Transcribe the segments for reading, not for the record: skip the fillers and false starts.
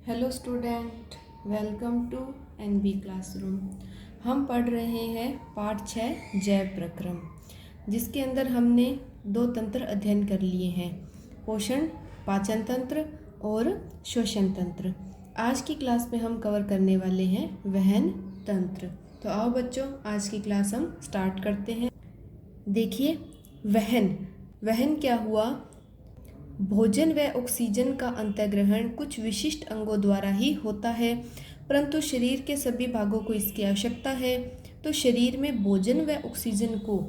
Hello student, welcome to NB classroom. हम पढ़ रहे हैं पाठ 6 जैव प्रक्रम, जिसके अंदर हमने 2 तंत्र अध्ययन कर लिए हैं, पोषण पाचन तंत्र और श्वसन तंत्र। आज की क्लास में हम कवर करने वाले हैं वहन तंत्र। तो आओ बच्चों, आज की क्लास हम स्टार्ट करते हैं। देखिए, वहन क्या हुआ। भोजन व ऑक्सीजन का अंतर्ग्रहण कुछ विशिष्ट अंगों द्वारा ही होता है, परंतु शरीर के सभी भागों को इसकी आवश्यकता है। तो शरीर में भोजन व ऑक्सीजन को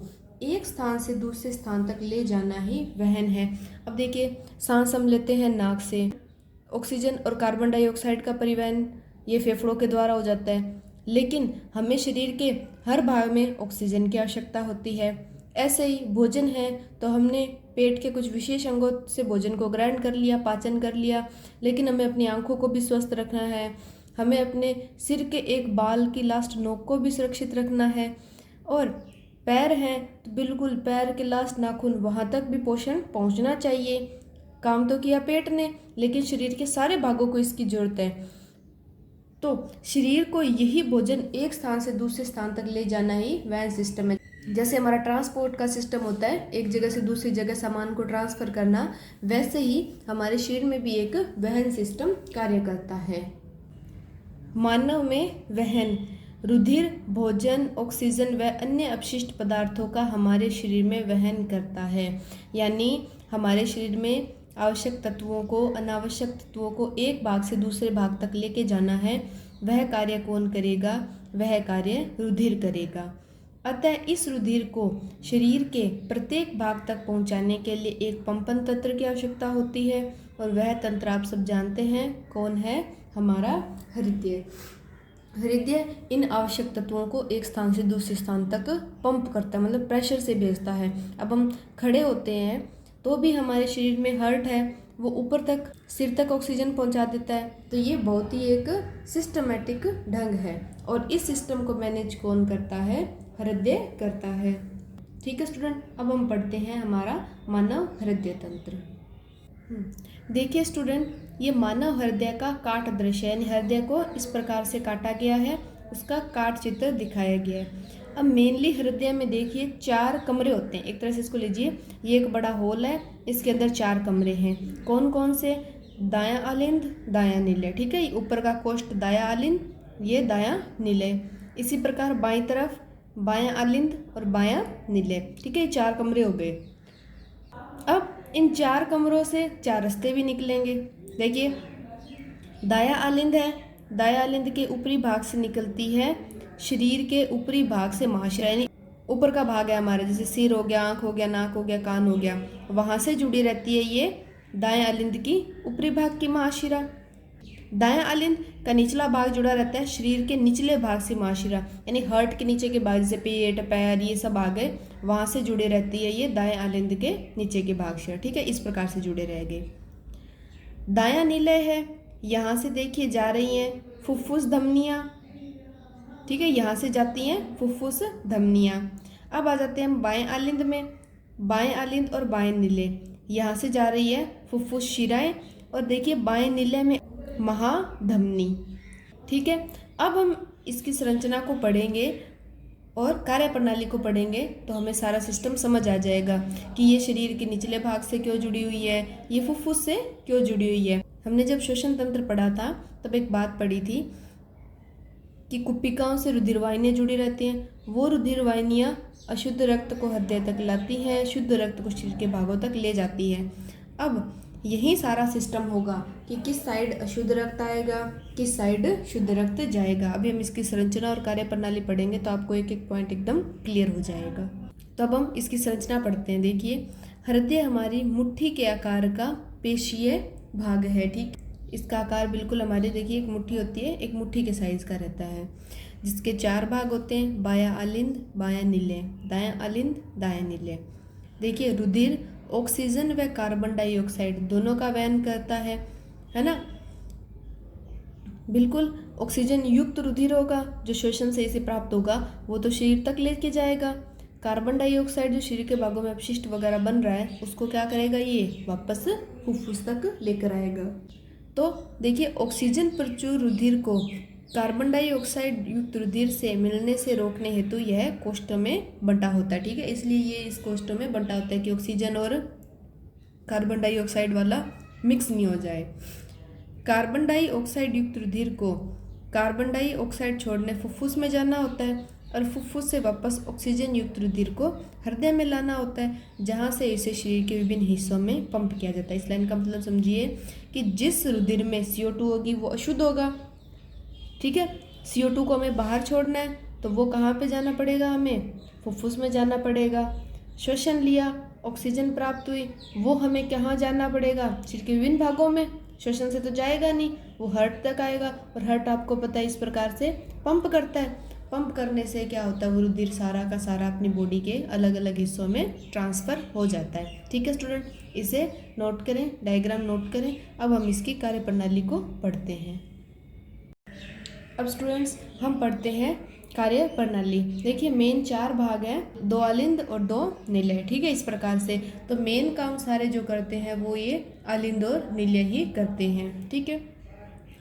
एक स्थान से दूसरे स्थान तक ले जाना ही वहन है। अब देखिए, सांस हम लेते हैं नाक से, ऑक्सीजन और कार्बन डाइऑक्साइड का परिवहन ये फेफड़ों के द्वारा हो जाता है, लेकिन हमें शरीर के हर भाग में ऑक्सीजन की आवश्यकता होती है। ऐसे ही भोजन है, तो हमने पेट के कुछ विशेष अंगों से भोजन को ग्रहण कर लिया, पाचन कर लिया, लेकिन हमें अपनी आंखों को भी स्वस्थ रखना है, हमें अपने सिर के एक बाल की लास्ट नोक को भी सुरक्षित रखना है। और पैर हैं तो बिल्कुल पैर के लास्ट नाखून वहाँ तक भी पोषण पहुँचना चाहिए। काम तो किया पेट ने, लेकिन शरीर के सारे भागों को इसकी जरूरत है। तो शरीर को यही भोजन एक स्थान से दूसरे स्थान तक ले जाना ही वहन सिस्टम है। जैसे हमारा ट्रांसपोर्ट का सिस्टम होता है, एक जगह से दूसरी जगह सामान को ट्रांसफर करना, वैसे ही हमारे शरीर में भी एक वहन सिस्टम कार्य करता है। मानव में वहन रुधिर, भोजन, ऑक्सीजन व अन्य अपशिष्ट पदार्थों का हमारे शरीर में वहन करता है। यानी हमारे शरीर में आवश्यक तत्वों को, अनावश्यक तत्वों को एक भाग से दूसरे भाग तक लेके जाना है। वह कार्य कौन करेगा? वह कार्य रुधिर करेगा। अतः इस रुधिर को शरीर के प्रत्येक भाग तक पहुंचाने के लिए एक पंपन तंत्र की आवश्यकता होती है, और वह तंत्र आप सब जानते हैं कौन है? हमारा हृदय। हृदय इन आवश्यक तत्वों को एक स्थान से दूसरे स्थान तक पंप करता है, मतलब प्रेशर से भेजता है। अब हम खड़े होते हैं तो भी हमारे शरीर में हार्ट है, वो ऊपर तक, सिर तक ऑक्सीजन पहुंचा देता है। तो ये बहुत ही एक सिस्टमेटिक ढंग है, और इस सिस्टम को मैनेज कौन करता है? हृदय करता है। ठीक है स्टूडेंट, अब हम पढ़ते हैं हमारा मानव हृदय तंत्र। देखिए स्टूडेंट, ये मानव हृदय का काट दृश्य है, यानी हृदय को इस प्रकार से काटा गया है, उसका काट चित्र दिखाया गया है। अब मेनली हृदय में देखिए 4 कमरे होते हैं। एक तरह से इसको लीजिए, ये एक बड़ा हॉल है, इसके अंदर 4 कमरे हैं। कौन कौन से? दायां आलिंद, दायां निलय। ठीक है, ऊपर का कोष्ठ दायां आलिंद, ये दायां निलय। इसी प्रकार बाईं तरफ बायां आलिंद और बायां निलय। ठीक है, 4 कमरे हो गए। अब इन 4 कमरों से 4 रास्ते भी निकलेंगे। देखिए, दायां आलिंद है, दायां आलिंद के ऊपरी भाग से निकलती है शरीर के ऊपरी भाग से महाशिरा, यानी ऊपर का भाग है हमारा, जैसे सिर हो गया, आँख हो गया, नाक हो गया, कान हो गया, वहाँ से जुड़ी रहती है ये दायां आलिंद की ऊपरी भाग की महाशिरा। दायां आलिंद का निचला भाग जुड़ा रहता है शरीर के निचले भाग से महाशिरा, यानी हार्ट के नीचे के भाग, जैसे पेट, पैर, ये सब आ गए, वहाँ से जुड़े रहती है ये दायां आलिंद के नीचे के भाग से। ठीक है, इस प्रकार से जुड़े रह गए। दायां निलय है, यहाँ से देखिए जा रही हैं फुफ्फुस धमनियाँ। ठीक है, यहाँ से जाती हैं फुफ्फुस धमनियाँ। अब आ जाते हैं हम बाएं आलिंद में। बाएं आलिंद और बाएं निलय, यहाँ से जा रही है फुफ्फुस शिराएं, और देखिए बाएं निलय में महाधमनी। ठीक है, अब हम इसकी संरचना को पढ़ेंगे और कार्यप्रणाली को पढ़ेंगे, तो हमें सारा सिस्टम समझ आ जाएगा कि ये शरीर के निचले भाग से क्यों जुड़ी हुई है, ये फुफ्फुस से क्यों जुड़ी हुई है। हमने जब श्वसन तंत्र पढ़ा था तब एक बात पढ़ी थी कि कुपिकाओं से रुधिरवाहिनियाँ जुड़ी रहती हैं। वो रुधिरवाहिनियाँ अशुद्ध रक्त को हृदय तक लाती हैं, शुद्ध रक्त को शरीर के भागों तक ले जाती हैं। अब यही सारा सिस्टम होगा कि किस साइड अशुद्ध रक्त आएगा, किस साइड शुद्ध रक्त जाएगा। अभी हम इसकी संरचना और कार्यप्रणाली पढ़ेंगे, तो आपको एक एक पॉइंट एकदम क्लियर हो जाएगा। तो अब हम इसकी संरचना पढ़ते हैं। देखिए, हृदय हमारी मुट्ठी के आकार का पेशीय भाग है। ठीक, इसका आकार बिल्कुल हमारे, देखिए एक मुट्ठी होती है, एक मुट्ठी के साइज का रहता है, जिसके 4 भाग होते हैं, बायां आलिंद, बायां निलय, दायां आलिंद, दायां निलय। देखिए, रुधिर ऑक्सीजन व कार्बन डाइऑक्साइड दोनों का वहन करता है ना। बिल्कुल ऑक्सीजन युक्त रुधिर होगा, जो श्वसन से इसे प्राप्त होगा, वो तो शरीर तक लेके जाएगा। कार्बन डाइऑक्साइड जो शरीर के भागों में अपशिष्ट वगैरह बन रहा है, उसको क्या करेगा? ये वापस फुफ्फुस तक लेकर आएगा। तो देखिए ऑक्सीजन प्रचुर रुधिर को कार्बन डाइऑक्साइड युक्त रुधिर से मिलने से रोकने हेतु यह कोष्ठों में बंटा होता है। ठीक है, इसलिए ये इस कोष्ठों में बंटा होता है कि ऑक्सीजन और कार्बन डाइऑक्साइड वाला मिक्स नहीं हो जाए। कार्बन डाइऑक्साइड युक्त रुधिर को कार्बन डाइऑक्साइड छोड़ने फुफ्फुस में जाना होता है और फुफ्फुस से वापस ऑक्सीजन युक्त रुधिर को हृदय में लाना होता है, जहाँ से इसे शरीर के विभिन्न हिस्सों में पंप किया जाता है। इस लाइन का मतलब समझिए कि जिस रुधिर में CO2 होगी वो अशुद्ध होगा। ठीक है, CO2 को हमें बाहर छोड़ना है तो वो कहाँ पे जाना पड़ेगा, हमें फुफ्फुस में जाना पड़ेगा। श्वसन लिया, ऑक्सीजन प्राप्त हुई, वो हमें कहाँ जाना पड़ेगा, शरीर के विभिन्न भागों में। श्वसन से तो जाएगा नहीं, वो हार्ट तक आएगा और हार्ट आपको पता है इस प्रकार से पंप करता है। पंप करने से क्या होता है, वो रुधिर सारा का सारा अपनी बॉडी के अलग अलग हिस्सों में ट्रांसफ़र हो जाता है। ठीक है स्टूडेंट, इसे नोट करें, डायग्राम नोट करें। अब हम इसकी कार्यप्रणाली को पढ़ते हैं। अब स्टूडेंट्स हम पढ़ते हैं कार्य प्रणाली। देखिए मेन 4 भाग हैं, 2 अलिंद और 2 निलय। ठीक है, इस प्रकार से तो मेन काम सारे जो करते हैं वो ये अलिंद और निलय ही करते हैं। ठीक है,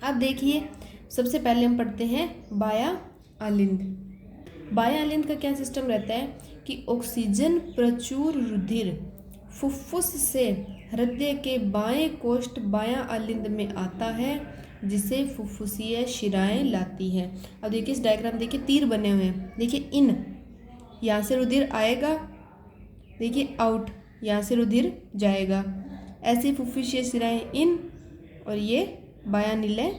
अब देखिए सबसे पहले हम पढ़ते हैं बाया अलिंद। बाया अलिंद का क्या सिस्टम रहता है कि ऑक्सीजन प्रचुर रुधिर फुफ्फुस से हृदय के बाएं कोष्ठ बाया अलिंद में आता है, जिसे फुफ्फुसीय शिराएं लाती है। अब देखिए इस डायग्राम देखिए तीर बने हुए हैं। देखिए इन, यहाँ से रुधिर आएगा, देखिए आउट, यहाँ से रुधिर जाएगा। ऐसे फुफ्फुसीय शिराएं इन और ये बाया निलय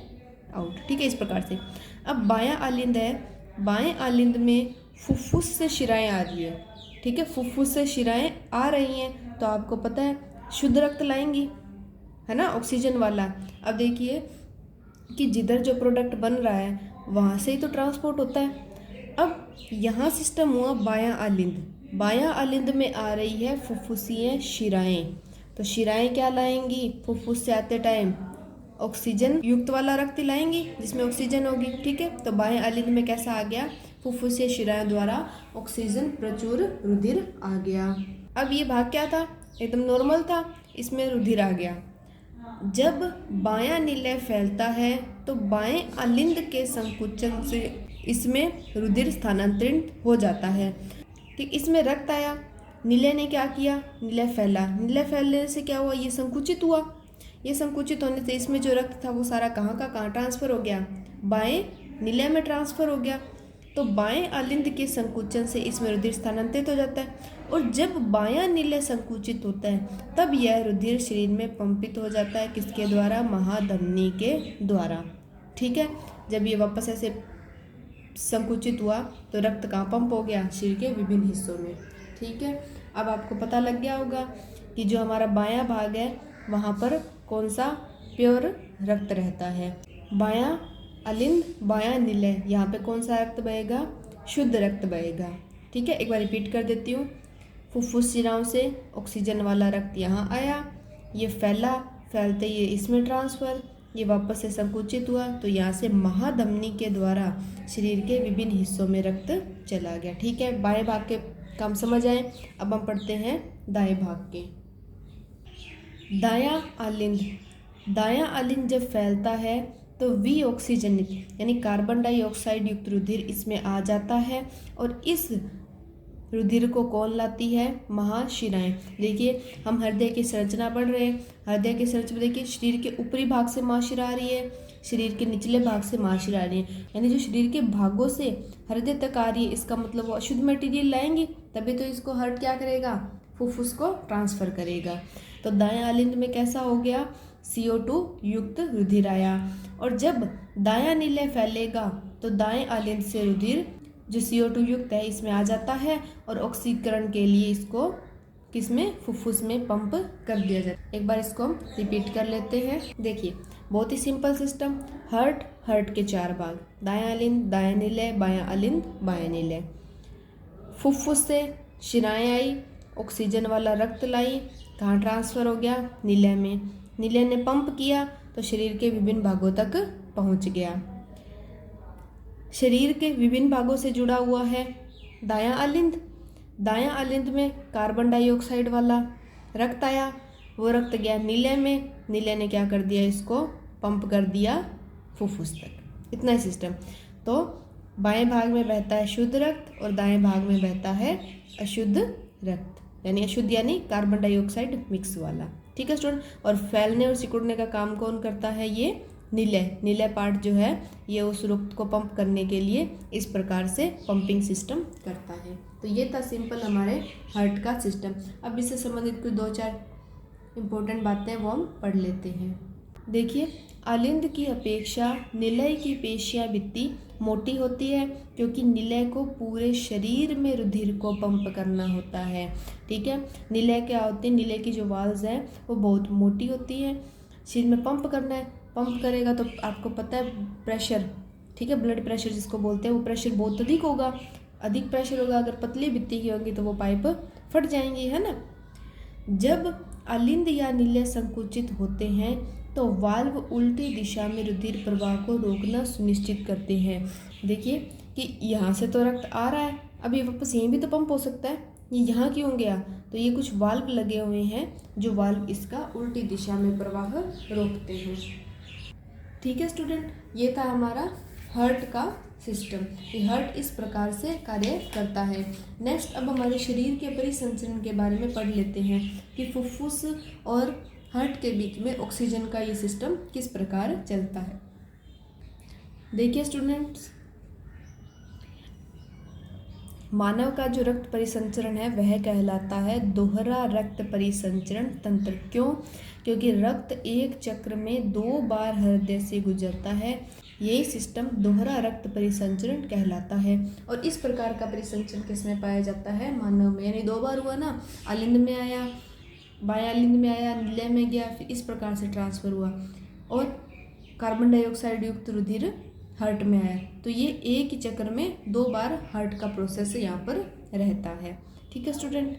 आउट। ठीक है, इस प्रकार से। अब बाया अलिंद है, बाएं अलिंद में फुफ्फुस से शिराएं आ रही है। ठीक है, फुफ्फुस से शिराएं आ रही हैं तो आपको पता है शुद्ध रक्त लाएंगी, है ना, ऑक्सीजन वाला। अब देखिए कि जिधर जो प्रोडक्ट बन रहा है वहाँ से ही तो ट्रांसपोर्ट होता है। अब यहाँ सिस्टम हुआ बायां अलिंद, बायां अलिंद में आ रही है फुफ्फुसीय शिराएं, तो शिराएं क्या लाएंगी, फुफ्फुस से आते टाइम ऑक्सीजन युक्त वाला रक्त लाएंगी जिसमें ऑक्सीजन होगी। ठीक है, तो बाएं अलिंद में कैसा आ गया, फुफ्फुसीय शिराएं द्वारा ऑक्सीजन प्रचुर रुधिर आ गया। अब ये भाग क्या था, एकदम नॉर्मल था, इसमें रुधिर आ गया। जब बायां निलय फैलता है तो बाएं अलिंद के संकुचन से इसमें रुधिर स्थानांतरित हो जाता है। ठीक, इसमें रक्त आया, निलय ने क्या किया, निलय फैला, निलय फैलने से क्या हुआ, ये संकुचित हुआ। ये संकुचित होने से इसमें जो रक्त था वो सारा कहाँ का कहाँ ट्रांसफ़र हो गया, बाएं निलय में ट्रांसफ़र हो गया। तो बाएं अलिंद के संकुचन से इसमें रुधिर स्थानांतरित हो जाता है और जब बायां निलय संकुचित होता है तब यह रुधिर शरीर में पंपित हो जाता है, किसके द्वारा, महाधमनी के द्वारा। ठीक है, जब ये वापस ऐसे संकुचित हुआ तो रक्त कहाँ पंप हो गया, शरीर के विभिन्न हिस्सों में। ठीक है, अब आपको पता लग गया होगा कि जो हमारा बायां भाग है वहाँ पर कौन सा प्योर रक्त रहता है, बायां अलिंद बायां निलय, यहाँ पे कौन सा रक्त बहेगा, शुद्ध रक्त बहेगा। ठीक है, एक बार रिपीट कर देती हूँ। फुफ्फुस शिराओं से ऑक्सीजन वाला रक्त यहाँ आया, ये फैला, फैलते ये इसमें ट्रांसफ़र, ये वापस से संकुचित हुआ तो यहाँ से महाधमनी के द्वारा शरीर के विभिन्न हिस्सों में रक्त चला गया। ठीक है, बाएं भाग के काम समझ आए। अब हम पढ़ते हैं दाएं भाग के। दायां अलिंद, दायां अलिंद जब फैलता है तो विऑक्सीजनित यानी कार्बन डाइऑक्साइड युक्त रुधिर इसमें आ जाता है और इस रुधिर को कौन लाती है, महाशिराएं। देखिए हम हृदय की संरचना पढ़ रहे हैं, हृदय की संरचना देखिए शरीर के ऊपरी भाग से महाशिरा आ रही है, शरीर के निचले भाग से महाशिरा आ रही है, यानी जो शरीर के भागों से हृदय तक आ रही है इसका मतलब वो अशुद्ध मटेरियल लाएंगी, तभी तो इसको हार्ट क्या करेगा, फुफ्फुस को ट्रांसफ़र करेगा। तो दायां अलिंद में कैसा हो गया, CO2 युक्त रुधिर आया और जब दायां निलय फैलेगा तो दाएं अलिंद से रुधिर जो CO2 युक्त है इसमें आ जाता है और ऑक्सीकरण के लिए इसको किसमें, फुफ्फुस में पंप कर दिया जाता है। एक बार इसको हम रिपीट कर लेते हैं। देखिए बहुत ही सिंपल सिस्टम, हार्ट के 4 भाग, दायां अलिंद दायां निलय बायां अलिंद बायां निलय। फुफ्फुस से शिराएं आई, ऑक्सीजन वाला रक्त लाई, कहाँ ट्रांसफ़र हो गया, निलय में, निलय ने पंप किया तो शरीर के विभिन्न भागों तक पहुंच गया। शरीर के विभिन्न भागों से जुड़ा हुआ है दायां अलिंद, दायां अलिंद में कार्बन डाइऑक्साइड वाला रक्त आया, वो रक्त गया निलय में, निलय ने क्या कर दिया, इसको पंप कर दिया फुफ्फुस तक, इतना ही सिस्टम। तो बाएं भाग में बहता है शुद्ध रक्त और दाएं भाग में बहता है अशुद्ध रक्त, यानी अशुद्ध यानी कार्बन डाइऑक्साइड मिक्स वाला। ठीक है स्टूडेंट। और फैलने और सिकुड़ने का काम कौन करता है? ये नीले पार्ट जो है ये उस रक्त को पंप करने के लिए इस प्रकार से पंपिंग सिस्टम करता है। तो ये था सिंपल हमारे हार्ट का सिस्टम। अब इससे संबंधित कुछ 2-4 इम्पोर्टेंट बातें वो हम पढ़ लेते हैं। देखिए, आलिंद की अपेक्षा निलय की पेशियाँ भित्ति मोटी होती है, क्योंकि निलय को पूरे शरीर में रुधिर को पंप करना होता है। ठीक है, निलय क्या होती है? निलय की जो वाल्व्स हैं वो बहुत मोटी होती है, शरीर में पंप करना है। पंप करेगा तो आपको पता है प्रेशर, ठीक है, ब्लड प्रेशर जिसको बोलते हैं, वो प्रेशर बहुत अधिक होगा। अधिक प्रेशर होगा, अगर पतली भित्ति की होगी तो वो पाइप फट जाएंगी, है ना। जब आलिंद या निलय संकुचित होते हैं तो वाल्व उल्टी दिशा में रुधिर प्रवाह को रोकना सुनिश्चित करते हैं। देखिए कि यहाँ से तो रक्त आ रहा है, अभी वापस यहीं भी तो पंप हो सकता है, ये यहाँ क्यों गया? तो ये कुछ वाल्व लगे हुए हैं जो वाल्व इसका उल्टी दिशा में प्रवाह रोकते हैं। ठीक है स्टूडेंट, ये था हमारा हार्ट का सिस्टम। ये हार्ट इस प्रकार से कार्य करता है। नेक्स्ट अब हमारे शरीर के परिसंचरण के बारे में पढ़ लेते हैं कि फुफ्फुस और हार्ट के बीच में ऑक्सीजन का ये सिस्टम किस प्रकार चलता है। देखिए स्टूडेंट्स, मानव का जो रक्त परिसंचरण है वह कहलाता है दोहरा रक्त परिसंचरण तंत्र। क्यों? क्योंकि रक्त एक चक्र में 2 बार हृदय से गुजरता है। यही सिस्टम दोहरा रक्त परिसंचरण कहलाता है। और इस प्रकार का परिसंचरण किसमें पाया जाता है? मानव में। यानी 2 बार हुआ ना, आलिंद में आया, बाएं आलिंद में आया, निलय में गया, फिर इस प्रकार से ट्रांसफर हुआ और कार्बन डाइऑक्साइड युक्त रुधिर हार्ट में आया। तो ये एक ही चक्र में 2 बार हार्ट का प्रोसेस यहाँ पर रहता है। ठीक है स्टूडेंट।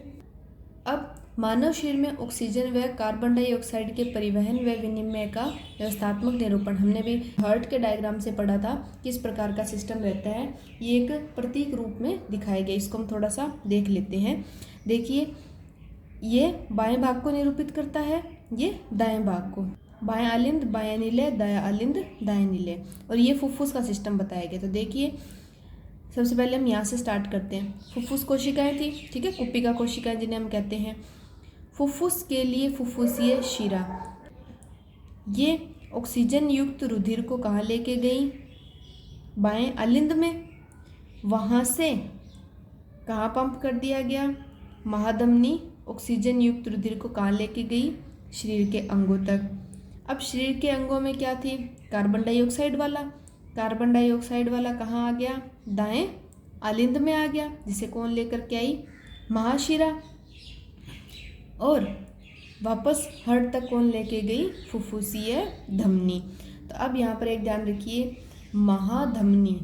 अब मानव शरीर में ऑक्सीजन व कार्बन डाइऑक्साइड के परिवहन व विनिमय का व्यवस्थात्मक निरूपण हमने भी हार्ट के डायग्राम से पढ़ा था, किस प्रकार का सिस्टम रहता है। ये एक प्रतीक रूप में दिखाया गया, इसको हम थोड़ा सा देख लेते हैं। देखिए, ये बाएं भाग को निरूपित करता है, ये दाएं भाग को। बाएं आलिंद बाएं निलय, दायां आलिंद दाएं निलय, और ये फुफ्फुस का सिस्टम बताया गया। तो देखिए, सबसे पहले हम यहाँ से स्टार्ट करते हैं। फुफ्फुस कोशिकाएं थी, ठीक है, कुप्पिका कोशिकाएं जिन्हें हम कहते हैं। फुफ्फुस के लिए फुफ्फुसीय शिरा, ये ऑक्सीजन युक्त रुधिर को कहाँ लेके गई? बाएं आलिंद में। वहाँ से कहाँ पंप कर दिया गया? महाधमनी ऑक्सीजन युक्त रुधिर को कहाँ लेके गई? शरीर के अंगों तक। अब शरीर के अंगों में क्या थी? कार्बन डाइऑक्साइड वाला। कार्बन डाइऑक्साइड वाला कहाँ आ गया? दाएं आलिंद में आ गया, जिसे कौन लेकर के आई? महाशिरा। और वापस हार्ट तक कौन लेके गई? फुफ्फुसीय धमनी। तो अब यहाँ पर एक ध्यान रखिए, महाधमनी,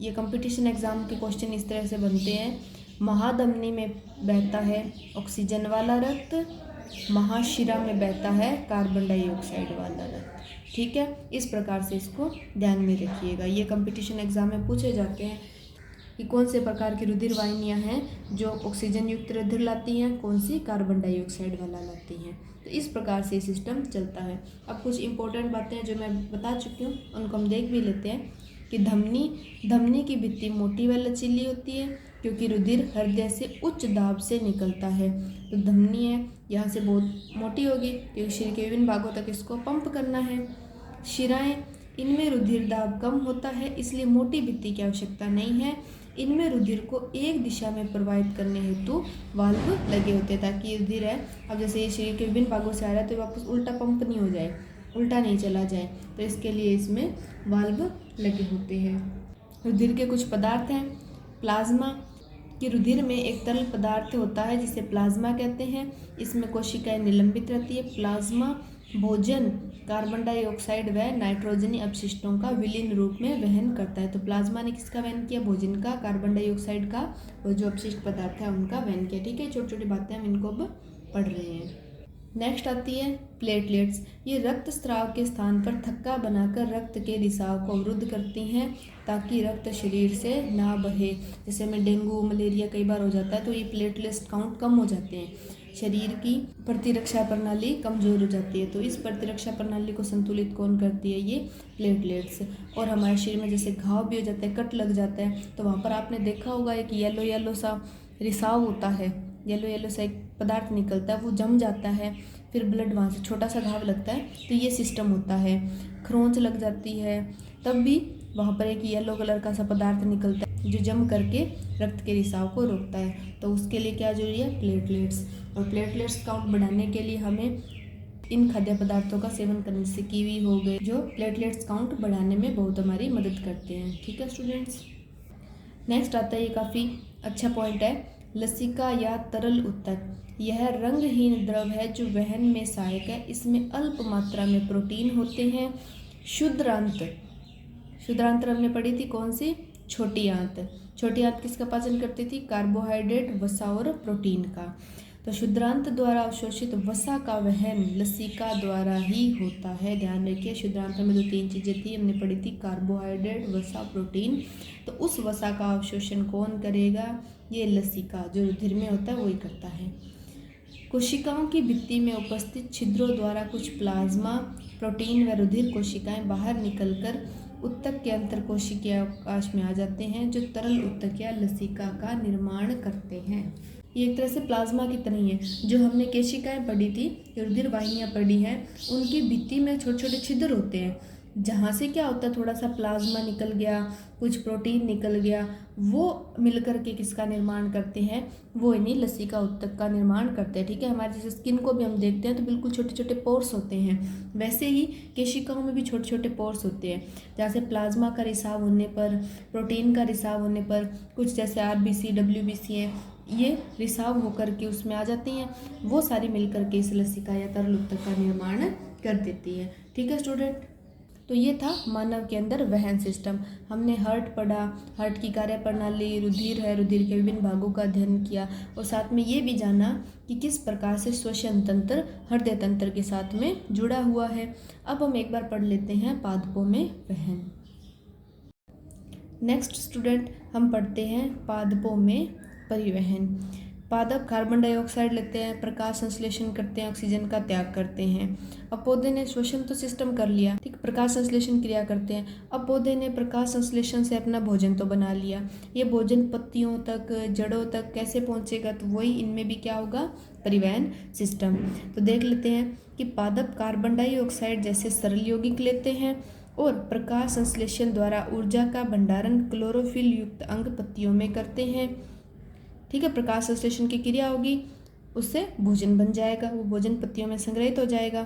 ये कंपटीशन एग्जाम के क्वेश्चन इस तरह से बनते हैं। महाधमनी में बहता है ऑक्सीजन वाला रक्त, महाशिरा में बहता है कार्बन डाइऑक्साइड वाला रक्त। ठीक है, इस प्रकार से इसको ध्यान में रखिएगा। ये कंपटीशन एग्जाम में पूछे जाते हैं कि कौन से प्रकार की रुधिर वाहिनियाँ हैं जो ऑक्सीजन युक्त रुधिर लाती हैं, कौन सी कार्बन डाइऑक्साइड वाला लाती हैं। तो इस प्रकार से सिस्टम चलता है। अब कुछ इंपॉर्टेंट बातें जो मैं बता चुकी हूँ उनको हम देख भी लेते हैं कि धमनी की भित्ति मोटी व लचीली होती है, क्योंकि रुधिर हृदय से उच्च दाब से निकलता है। तो धमनी है यहाँ से बहुत मोटी होगी, क्योंकि शरीर के विभिन्न भागों तक इसको पंप करना है। शिराएं, इनमें रुधिर दाब कम होता है, इसलिए मोटी भित्ति की आवश्यकता नहीं है। इनमें रुधिर को एक दिशा में प्रवाहित करने हेतु वाल्व लगे होते हैं, ताकि रुधिर है अब जैसे ये शरीर के विभिन्न भागों से आ रहा है तो वापस उल्टा पंप नहीं हो जाए, उल्टा नहीं चला जाए, तो इसके लिए इसमें वाल्व लगे होते हैं। रुधिर के कुछ पदार्थ हैं। प्लाज्मा, कि रुधिर में एक तरल पदार्थ होता है जिसे प्लाज्मा कहते हैं। इसमें कोशिकाएं निलंबित रहती है। प्लाज्मा भोजन, कार्बन डाइऑक्साइड व नाइट्रोजनी अपशिष्टों का विलीन रूप में वहन करता है। तो प्लाज्मा ने किसका वहन किया? भोजन का, कार्बन डाइऑक्साइड का, और जो अपशिष्ट पदार्थ है उनका वहन किया। ठीक है, छोटी छोटी बातें हम इनको अब पढ़ रहे हैं। नेक्स्ट आती है प्लेटलेट्स। ये रक्त स्राव के स्थान पर थक्का बनाकर रक्त के रिसाव को अवरुद्ध करती हैं, ताकि रक्त शरीर से ना बहे। जैसे में डेंगू मलेरिया कई बार हो जाता है तो ये प्लेटलेट्स काउंट कम हो जाते हैं। शरीर की प्रतिरक्षा प्रणाली कमज़ोर हो जाती है। तो इस प्रतिरक्षा प्रणाली को संतुलित कौन करती है? ये प्लेटलेट्स। और हमारे शरीर में जैसे घाव भी हो जाता है, कट लग जाता है, तो वहाँ पर आपने देखा होगा एक येलो येलो सा रिसाव होता है, येलो येलो सा एक पदार्थ निकलता है, वो जम जाता है, फिर ब्लड वहाँ से छोटा सा घाव लगता है, तो ये सिस्टम होता है। खरोंच लग जाती है तब भी वहाँ पर एक येलो कलर का सा पदार्थ निकलता है जो जम करके रक्त के रिसाव को रोकता है। तो उसके लिए क्या जरूरी है? प्लेटलेट्स। और प्लेटलेट्स काउंट बढ़ाने के लिए हमें इन खाद्य पदार्थों का सेवन करने से कीवी हो गए जो प्लेटलेट्स काउंट बढ़ाने में बहुत हमारी मदद करते हैं। ठीक है स्टूडेंट्स। नेक्स्ट आता है, ये काफ़ी अच्छा पॉइंट है, लसिका या तरल उत्तक। यह रंगहीन द्रव है जो वहन में सहायक है। इसमें अल्प मात्रा में प्रोटीन होते हैं। शुद्रांत, शुद्रांत हमने पढ़ी थी कौन सी? छोटी आंत। छोटी आंत किसका पाचन करती थी? कार्बोहाइड्रेट, वसा और प्रोटीन का। तो शुद्रांत द्वारा अवशोषित वसा का वहन लसिका द्वारा ही होता है। ध्यान रखिए, शुद्रांत में जो 3 चीज़ें थी हमने पढ़ी थी, कार्बोहाइड्रेट, वसा, प्रोटीन। तो उस वसा का अवशोषण कौन करेगा? ये लसिका, जो रुधिर में होता है वही करता है। कोशिकाओं की भित्ति में उपस्थित छिद्रों द्वारा कुछ प्लाज्मा, प्रोटीन व रुधिर कोशिकाएं बाहर निकलकर उत्तक के अंतर कोशिकीय अवकाश में आ जाते हैं जो तरल उत्तक या लसिका का निर्माण करते हैं। ये एक तरह से प्लाज्मा की तरह ही है। जो हमने केशिकाएं पढ़ी थी, रुधिर वाहिनियाँ पढ़ी हैं, उनकी भित्ति में छोटे छोटे छिद्र होते हैं जहाँ से क्या होता है, थोड़ा सा प्लाज्मा निकल गया, कुछ प्रोटीन निकल गया, वो मिलकर के किसका निर्माण करते हैं? वो इन्हीं लसिका उत्तक का निर्माण करते हैं। ठीक है, हमारे जैसे स्किन को भी हम देखते हैं तो बिल्कुल छोटे छोटे पोर्स होते हैं, वैसे ही केशिकाओं में भी छोटे छोटे पोर्स होते हैं जहाँ से प्लाज्मा का रिसाव होने पर, प्रोटीन का रिसाव होने पर, कुछ जैसे RBC, WBC हैं, ये रिसाव होकर के उसमें आ जाती हैं, वो सारी मिलकर के इस लसिका या तरल उत्तक का निर्माण कर देती है। ठीक है स्टूडेंट। तो ये था मानव के अंदर वहन सिस्टम। हमने हार्ट पढ़ा, हार्ट की कार्य प्रणाली, रुधिर है, रुधिर के विभिन्न भागों का अध्ययन किया और साथ में ये भी जाना कि किस प्रकार से श्वसन तंत्र हृदय तंत्र के साथ में जुड़ा हुआ है। अब हम एक बार पढ़ लेते हैं पादपों में वहन। नेक्स्ट स्टूडेंट, हम पढ़ते हैं पादपों में परिवहन। पादप कार्बन डाइऑक्साइड लेते हैं, प्रकाश संश्लेषण करते हैं, ऑक्सीजन का त्याग करते हैं। अब पौधे ने श्वसन तो सिस्टम कर लिया, ठीक, प्रकाश संश्लेषण क्रिया करते हैं। अब पौधे ने प्रकाश संश्लेषण से अपना भोजन तो बना लिया, ये भोजन पत्तियों तक, जड़ों तक कैसे पहुंचेगा? तो वही इनमें भी क्या होगा? परिवहन सिस्टम। तो देख लेते हैं कि पादप कार्बन डाइऑक्साइड जैसे सरल यौगिक लेते हैं और प्रकाश संश्लेषण द्वारा ऊर्जा का भंडारण क्लोरोफिल युक्त अंग पत्तियों में करते हैं। ठीक है, प्रकाश संश्लेषण की क्रिया होगी, उससे भोजन बन जाएगा, वो भोजन पत्तियों में संग्रहित हो जाएगा।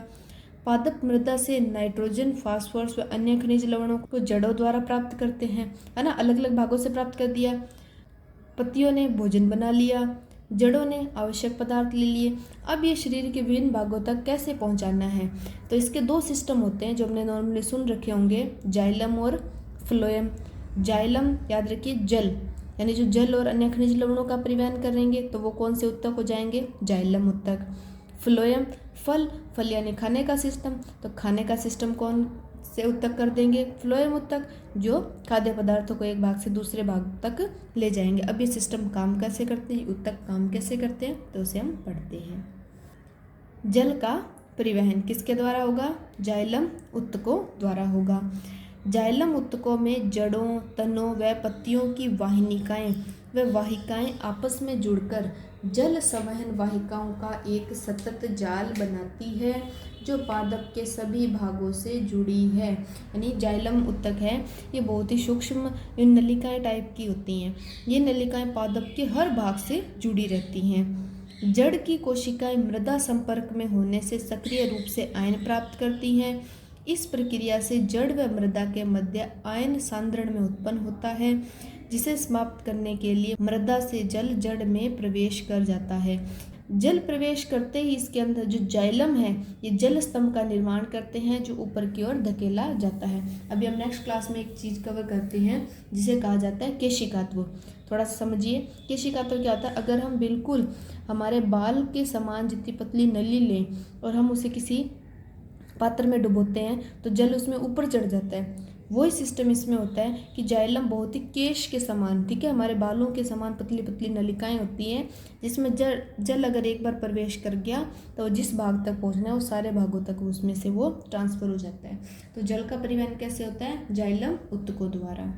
पादप मृदा से नाइट्रोजन, फास्फोरस व अन्य खनिज लवणों को जड़ों द्वारा प्राप्त करते हैं, है ना, अलग अलग भागों से प्राप्त कर दिया। पत्तियों ने भोजन बना लिया, जड़ों ने आवश्यक पदार्थ ले लिए। अब ये शरीर के विभिन्न भागों तक कैसे पहुंचाना है? तो इसके 2 सिस्टम होते हैं जो हमने नॉर्मली सुन रखे होंगे, जाइलम और फ्लोएम। जाइलम याद रखिए, जल, यानी जो जल और अन्य खनिज लवणों का परिवहन करेंगे तो वो कौन से उत्तक हो जाएंगे? जाइलम उत्तक। फ्लोएम, फल, फल यानी खाने का सिस्टम, तो खाने का सिस्टम कौन से उत्तक कर देंगे? फ्लोएम उत्तक, जो खाद्य पदार्थों को एक भाग से दूसरे भाग तक ले जाएंगे। अब ये सिस्टम काम कैसे करते हैं, उत्तक काम कैसे करते हैं, तो उसे हम पढ़ते हैं। जल का परिवहन किसके द्वारा होगा? जाइलम उत्तकों द्वारा होगा। जाइलम उत्तकों में जड़ों, तनों व पत्तियों की वाहिनिकाएं व वाहिकाएं आपस में जुड़कर जल संवहन वाहिकाओं का एक सतत जाल बनाती है जो पादप के सभी भागों से जुड़ी है। यानी जाइलम उत्तक है, ये बहुत ही सूक्ष्म नलिकाएं टाइप की होती हैं। ये नलिकाएं पादप के हर भाग से जुड़ी रहती हैं। जड़ की कोशिकाएं मृदा संपर्क में होने से सक्रिय रूप से आयन प्राप्त करती हैं। इस प्रक्रिया से जड़ व मृदा के मध्य आयन सांद्रण में उत्पन्न होता है, जिसे समाप्त करने के लिए मृदा से जल जड़ में प्रवेश कर जाता है। जल प्रवेश करते ही इसके अंदर जो जाइलम है, ये जल स्तंभ का निर्माण करते हैं जो ऊपर की ओर धकेला जाता है। अभी हम नेक्स्ट क्लास में एक चीज़ कवर करते हैं जिसे कहा जाता है केशिकात्व। थोड़ा सा समझिए, केशिकात्व क्या होता है? अगर हम बिल्कुल हमारे बाल के समान जितनी पतली नली लें और हम उसे किसी पात्र में डुबोते हैं तो जल उसमें ऊपर चढ़ जाता है। वही सिस्टम इसमें होता है कि जाइलम बहुत ही केश के समान, ठीक है, हमारे बालों के समान पतली पतली नलिकाएं होती हैं, जिसमें जल अगर एक बार प्रवेश कर गया तो जिस भाग तक पहुंचना है वो सारे भागों तक उसमें से वो ट्रांसफ़र हो जाता है। तो जल का परिवहन कैसे होता है? जाइलम उत्तकों द्वारा।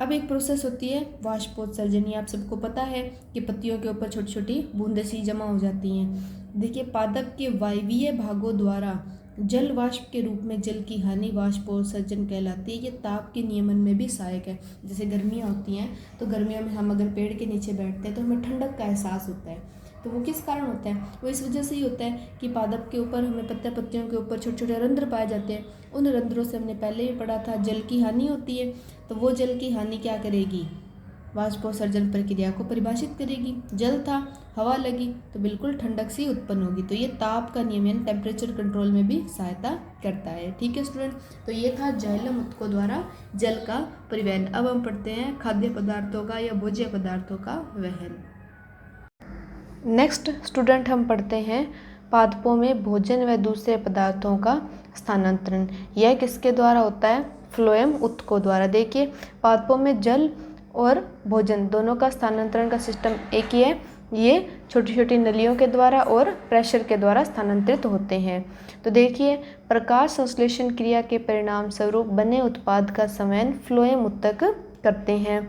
अब एक प्रोसेस होती है वाष्पोत्सर्जन। ये आप सबको पता है कि पत्तियों के ऊपर छोटी छोटी बूंदें सी जमा हो जाती हैं। देखिए, पादप के वायवीय भागों द्वारा जल वाष्प के रूप में जल की हानि वाष्पोत्सर्जन कहलाती है। ये ताप के नियमन में भी सहायक है। जैसे गर्मियाँ होती हैं तो गर्मियों में हम अगर पेड़ के नीचे बैठते हैं तो हमें ठंडक का एहसास होता है। तो वो किस कारण होता है? वो इस वजह से ही होता है कि पादप के ऊपर हमें पत्तियों के ऊपर छोटे छोटे रंध्र पाए जाते हैं। उन रंध्रों से हमने पहले भी पढ़ा था जल की हानि होती है। तो वो जल की हानि क्या करेगी? वाष्पोत्सर्जन प्रक्रिया को परिभाषित करेगी। जल था, हवा लगी तो बिल्कुल ठंडक सी उत्पन्न होगी। तो ये ताप का नियम यानी टेम्परेचर कंट्रोल में भी सहायता करता है। ठीक है स्टूडेंट, तो ये था जाइलम उत्तकों द्वारा जल का परिवहन। अब हम पढ़ते हैं खाद्य पदार्थों का या भोज्य पदार्थों का वहन। नेक्स्ट स्टूडेंट हम पढ़ते हैं पादपों में भोजन व दूसरे पदार्थों का स्थानांतरण। यह किसके द्वारा होता है? फ्लोएम उत्तकों द्वारा। देखिए, पादपों में जल और भोजन दोनों का स्थानांतरण का सिस्टम एक ही है। ये छोटी छोटी नलियों के द्वारा और प्रेशर के द्वारा स्थानांतरित होते हैं। तो देखिए, प्रकाश संश्लेषण क्रिया के परिणाम स्वरूप बने उत्पाद का संवहन फ्लोएम उत्तक करते हैं।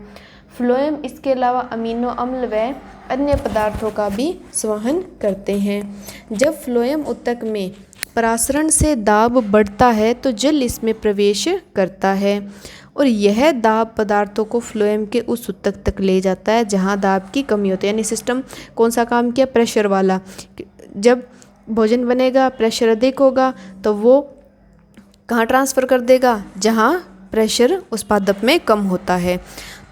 फ्लोएम इसके अलावा अमीनो अम्ल व अन्य पदार्थों का भी संवहन करते हैं। जब फ्लोएम उत्तक में परासरण से दाब बढ़ता है तो जल इसमें प्रवेश करता है और यह दाब पदार्थों को फ्लोएम के उस उत्तक तक ले जाता है जहां दाब की कमी होती है। यानी सिस्टम कौन सा काम किया? प्रेशर वाला। जब भोजन बनेगा, प्रेशर अधिक होगा तो वो कहाँ ट्रांसफ़र कर देगा? जहां प्रेशर उस पादप में कम होता है।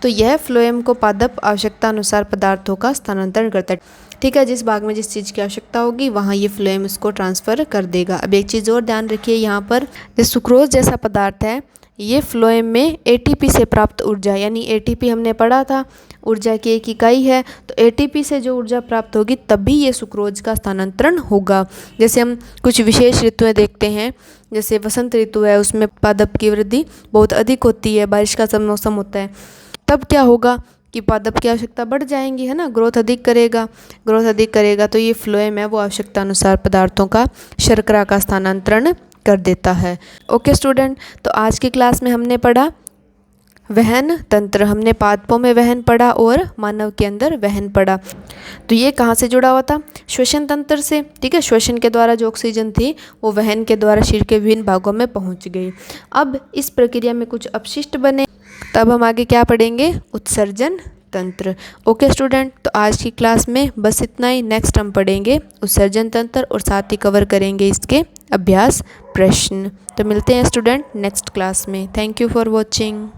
तो यह फ्लोएम को पादप आवश्यकता अनुसार पदार्थों का स्थानांतरण करता है। ठीक है, जिस भाग में जिस चीज़ की आवश्यकता होगी वहाँ ये फ्लोएम इसको ट्रांसफ़र कर देगा। अब एक चीज़ और ध्यान रखिए, यहाँ पर जो सुक्रोज जैसा पदार्थ है ये फ्लोएम में एटीपी से प्राप्त ऊर्जा, यानी एटीपी हमने पढ़ा था ऊर्जा की एक इकाई है, तो एटीपी से जो ऊर्जा प्राप्त होगी तभी ये सुक्रोज का स्थानांतरण होगा। जैसे हम कुछ विशेष ऋतुएं देखते हैं, जैसे वसंत ऋतु है, उसमें पादप की वृद्धि बहुत अधिक होती है, बारिश का सब मौसम होता है, तब क्या होगा कि पादप की आवश्यकता बढ़ जाएंगी, है ना, ग्रोथ अधिक करेगा तो ये फ्लोएम है वो आवश्यकता अनुसार पदार्थों का शर्करा का स्थानांतरण कर देता है। ओके स्टूडेंट, तो आज की क्लास में हमने पढ़ा वहन तंत्र, हमने पादपों में वहन पढ़ा और मानव के अंदर वहन पढ़ा। तो ये कहाँ से जुड़ा हुआ था? श्वसन तंत्र से। ठीक है, श्वसन के द्वारा जो ऑक्सीजन थी वो वहन के द्वारा शरीर के विभिन्न भागों में पहुँच गई। अब इस प्रक्रिया में कुछ अपशिष्ट बने, तब हम आगे क्या पढ़ेंगे? उत्सर्जन तंत्र। ओके स्टूडेंट, तो आज की क्लास में बस इतना ही। नेक्स्ट हम पढ़ेंगे उत्सर्जन तंत्र और साथ ही कवर करेंगे इसके अभ्यास प्रश्न। तो मिलते हैं स्टूडेंट नेक्स्ट क्लास में। Thank you for watching.